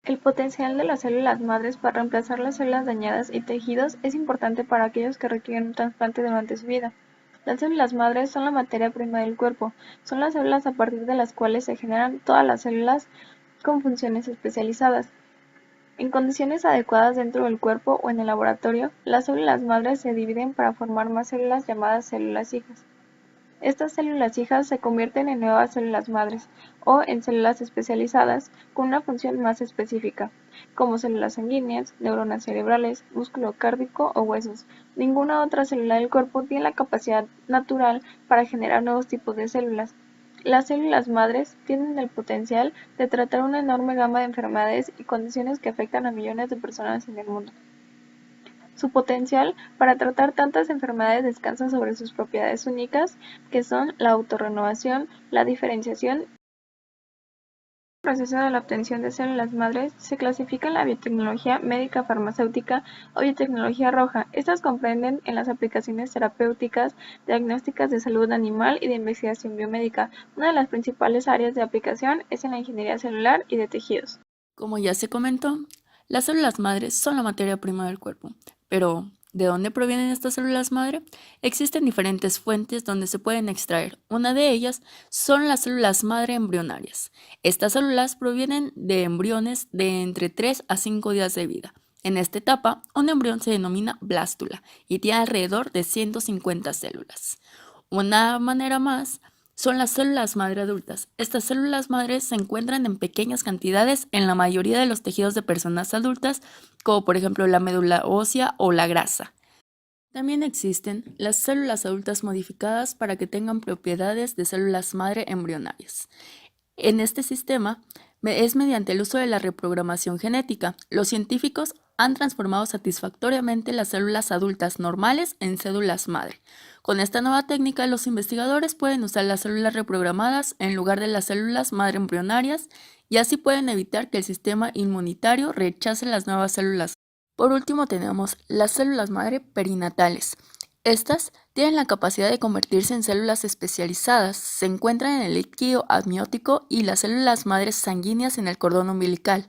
El potencial de las células madres para reemplazar las células dañadas y tejidos es importante para aquellos que requieren un trasplante durante su vida. Las células madres son la materia prima del cuerpo, son las células a partir de las cuales se generan todas las células con funciones especializadas. En condiciones adecuadas dentro del cuerpo o en el laboratorio, las células madres se dividen para formar más células llamadas células hijas. Estas células hijas se convierten en nuevas células madres o en células especializadas con una función más específica, como células sanguíneas, neuronas cerebrales, músculo cárdiaco o huesos. Ninguna otra célula del cuerpo tiene la capacidad natural para generar nuevos tipos de células. Las células madres tienen el potencial de tratar una enorme gama de enfermedades y condiciones que afectan a millones de personas en el mundo. Su potencial para tratar tantas enfermedades descansa sobre sus propiedades únicas, que son la autorrenovación, la diferenciación. El proceso de la obtención de células madres se clasifica en la biotecnología médica farmacéutica o biotecnología roja. Estas comprenden en las aplicaciones terapéuticas, diagnósticas de salud animal y de investigación biomédica. Una de las principales áreas de aplicación es en la ingeniería celular y de tejidos. Como ya se comentó, las células madres son la materia prima del cuerpo, pero ¿de dónde provienen estas células madre? Existen diferentes fuentes donde se pueden extraer. Una de ellas son las células madre embrionarias. Estas células provienen de embriones de entre 3 a 5 días de vida. En esta etapa, un embrión se denomina blástula y tiene alrededor de 150 células. Una manera más son las células madre adultas. Estas células madres se encuentran en pequeñas cantidades en la mayoría de los tejidos de personas adultas, como por ejemplo la médula ósea o la grasa. También existen las células adultas modificadas para que tengan propiedades de células madre embrionarias. En este sistema es mediante el uso de la reprogramación genética. Los científicos han transformado satisfactoriamente las células adultas normales en células madre. Con esta nueva técnica, los investigadores pueden usar las células reprogramadas en lugar de las células madre embrionarias y así pueden evitar que el sistema inmunitario rechace las nuevas células. Por último, tenemos las células madre perinatales. Estas tienen la capacidad de convertirse en células especializadas, se encuentran en el líquido amniótico y las células madres sanguíneas en el cordón umbilical.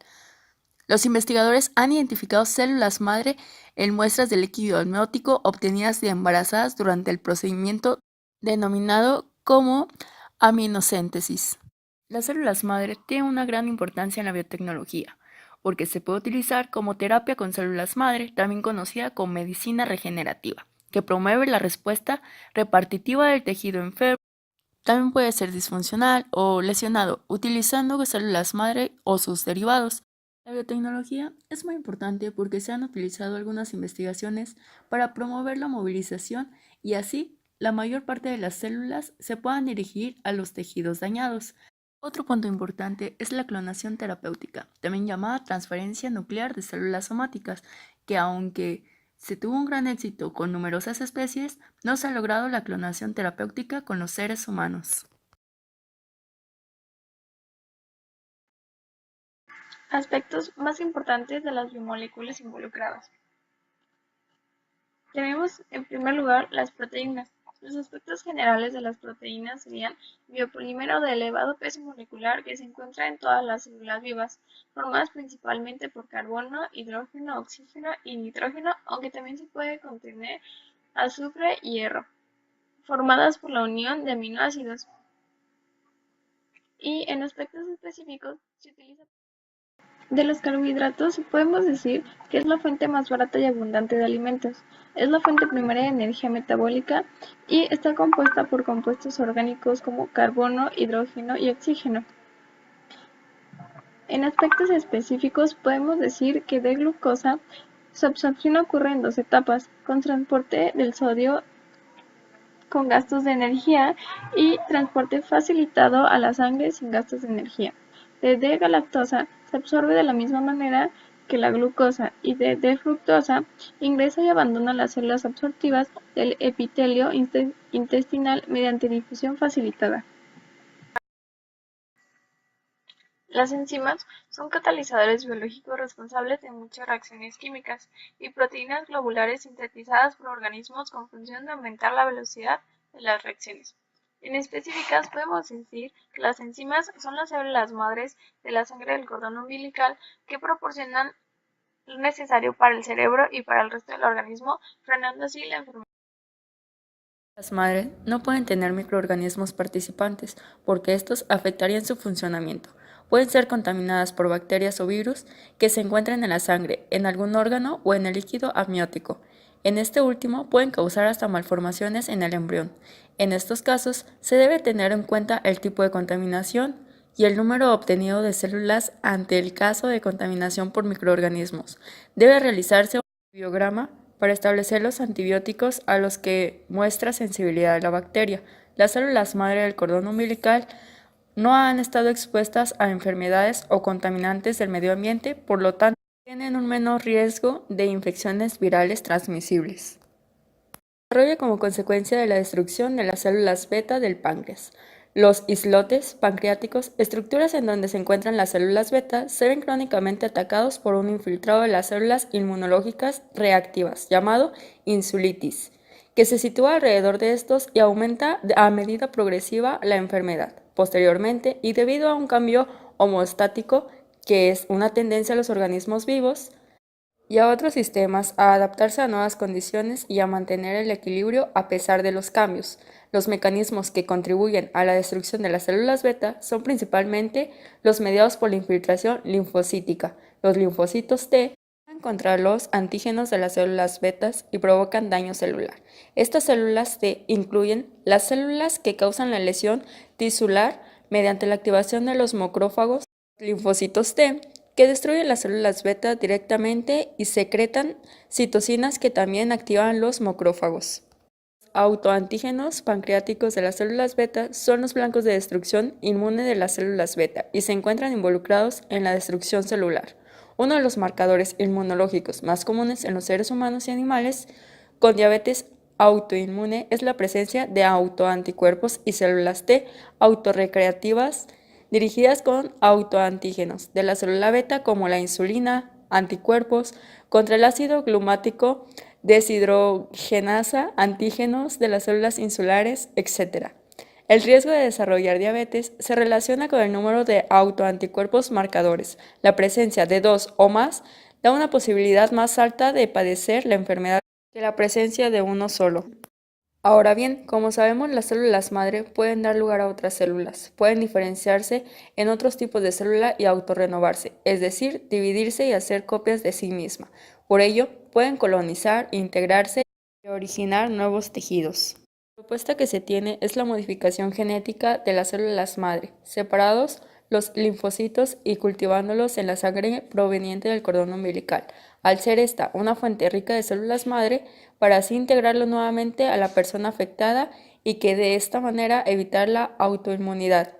Los investigadores han identificado células madre en muestras de líquido amniótico obtenidas de embarazadas durante el procedimiento denominado como aminocéntesis. Las células madre tienen una gran importancia en la biotecnología, porque se puede utilizar como terapia con células madre, también conocida como medicina regenerativa, que promueve la respuesta repartitiva del tejido enfermo. También puede ser disfuncional o lesionado, utilizando células madre o sus derivados. La biotecnología es muy importante porque se han utilizado algunas investigaciones para promover la movilización y así la mayor parte de las células se puedan dirigir a los tejidos dañados. Otro punto importante es la clonación terapéutica, también llamada transferencia nuclear de células somáticas, que aunque se tuvo un gran éxito con numerosas especies, no se ha logrado la clonación terapéutica con los seres humanos. Aspectos más importantes de las biomoléculas involucradas. Tenemos en primer lugar las proteínas. Los aspectos generales de las proteínas serían biopolímero de elevado peso molecular que se encuentra en todas las células vivas, formadas principalmente por carbono, hidrógeno, oxígeno y nitrógeno, aunque también se puede contener azufre y hierro, formadas por la unión de aminoácidos. Y en aspectos específicos se utiliza. De los carbohidratos podemos decir que es la fuente más barata y abundante de alimentos. Es la fuente primaria de energía metabólica y está compuesta por compuestos orgánicos como carbono, hidrógeno y oxígeno. En aspectos específicos podemos decir que de glucosa su absorción ocurre en dos etapas, con transporte del sodio con gastos de energía y transporte facilitado a la sangre sin gastos de energía. De D-galactosa se absorbe de la misma manera que la glucosa y de D-fructosa ingresa y abandona las células absortivas del epitelio intestinal mediante difusión facilitada. Las enzimas son catalizadores biológicos responsables de muchas reacciones químicas y proteínas globulares sintetizadas por organismos con función de aumentar la velocidad de las reacciones. Específicas, podemos decir que las enzimas son las células madres de la sangre del cordón umbilical que proporcionan lo necesario para el cerebro y para el resto del organismo, frenando así la enfermedad. Las madres no pueden tener microorganismos participantes porque estos afectarían su funcionamiento. Pueden ser contaminadas por bacterias o virus que se encuentran en la sangre, en algún órgano o en el líquido amniótico. En este último pueden causar hasta malformaciones en el embrión. En estos casos se debe tener en cuenta el tipo de contaminación y el número obtenido de células ante el caso de contaminación por microorganismos. Debe realizarse un biograma para establecer los antibióticos a los que muestra sensibilidad a la bacteria. Las células madre del cordón umbilical no han estado expuestas a enfermedades o contaminantes del medio ambiente, por lo tanto, tienen un menor riesgo de infecciones virales transmisibles. Desarrolla como consecuencia de la destrucción de las células beta del páncreas. Los islotes pancreáticos, estructuras en donde se encuentran las células beta, se ven crónicamente atacados por un infiltrado de las células inmunológicas reactivas, llamado insulitis, que se sitúa alrededor de estos y aumenta a medida progresiva la enfermedad. Posteriormente, y debido a un cambio homeostático, que es una tendencia a los organismos vivos, y a otros sistemas a adaptarse a nuevas condiciones y a mantener el equilibrio a pesar de los cambios. Los mecanismos que contribuyen a la destrucción de las células beta son principalmente los mediados por la infiltración linfocítica. Los linfocitos T actúan contra los antígenos de las células betas y provocan daño celular. Estas células T incluyen las células que causan la lesión tisular mediante la activación de los macrófagos, linfocitos T, que destruyen las células beta directamente y secretan citocinas que también activan los macrófagos. Los autoantígenos pancreáticos de las células beta son los blancos de destrucción inmune de las células beta y se encuentran involucrados en la destrucción celular. Uno de los marcadores inmunológicos más comunes en los seres humanos y animales con diabetes autoinmune es la presencia de autoanticuerpos y células T autorrecreativas dirigidas con autoantígenos de la célula beta como la insulina, anticuerpos contra el ácido glumático, deshidrogenasa, antígenos de las células insulares, etc. El riesgo de desarrollar diabetes se relaciona con el número de autoanticuerpos marcadores. La presencia de 2 o más da una posibilidad más alta de padecer la enfermedad que la presencia de uno solo. Ahora bien, como sabemos, las células madre pueden dar lugar a otras células, pueden diferenciarse en otros tipos de célula y autorrenovarse, es decir, dividirse y hacer copias de sí misma. Por ello, pueden colonizar, integrarse y originar nuevos tejidos. La propuesta que se tiene es la modificación genética de las células madre, separados los linfocitos y cultivándolos en la sangre proveniente del cordón umbilical, al ser esta una fuente rica de células madre, para así integrarlo nuevamente a la persona afectada y que de esta manera evitar la autoinmunidad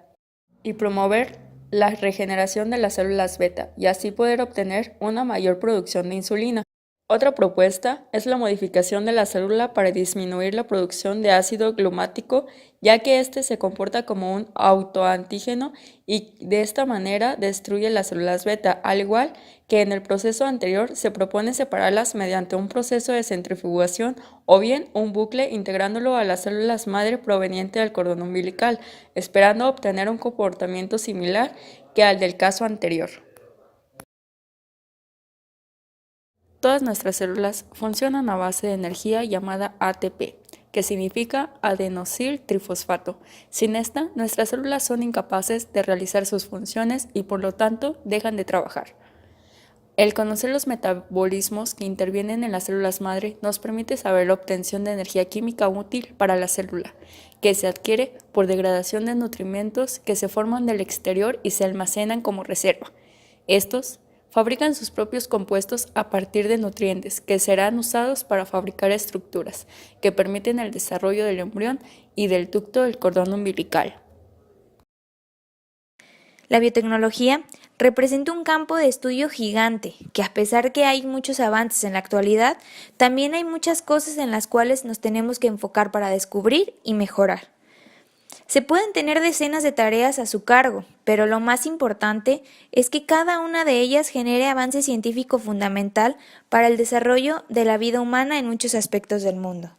y promover la regeneración de las células beta y así poder obtener una mayor producción de insulina. Otra propuesta es la modificación de la célula para disminuir la producción de ácido glumático, ya que éste se comporta como un autoantígeno y de esta manera destruye las células beta, al igual que en el proceso anterior se propone separarlas mediante un proceso de centrifugación o bien un bucle integrándolo a las células madre proveniente del cordón umbilical, esperando obtener un comportamiento similar que al del caso anterior. Todas nuestras células funcionan a base de energía llamada ATP, que significa adenosil trifosfato. Sin esta, nuestras células son incapaces de realizar sus funciones y por lo tanto dejan de trabajar. El conocer los metabolismos que intervienen en las células madre nos permite saber la obtención de energía química útil para la célula, que se adquiere por degradación de nutrimentos que se forman del exterior y se almacenan como reserva. Estos fabrican sus propios compuestos a partir de nutrientes que serán usados para fabricar estructuras que permiten el desarrollo del embrión y del ducto del cordón umbilical. La biotecnología representa un campo de estudio gigante, que a pesar que hay muchos avances en la actualidad, también hay muchas cosas en las cuales nos tenemos que enfocar para descubrir y mejorar. Se pueden tener decenas de tareas a su cargo, pero lo más importante es que cada una de ellas genere avance científico fundamental para el desarrollo de la vida humana en muchos aspectos del mundo.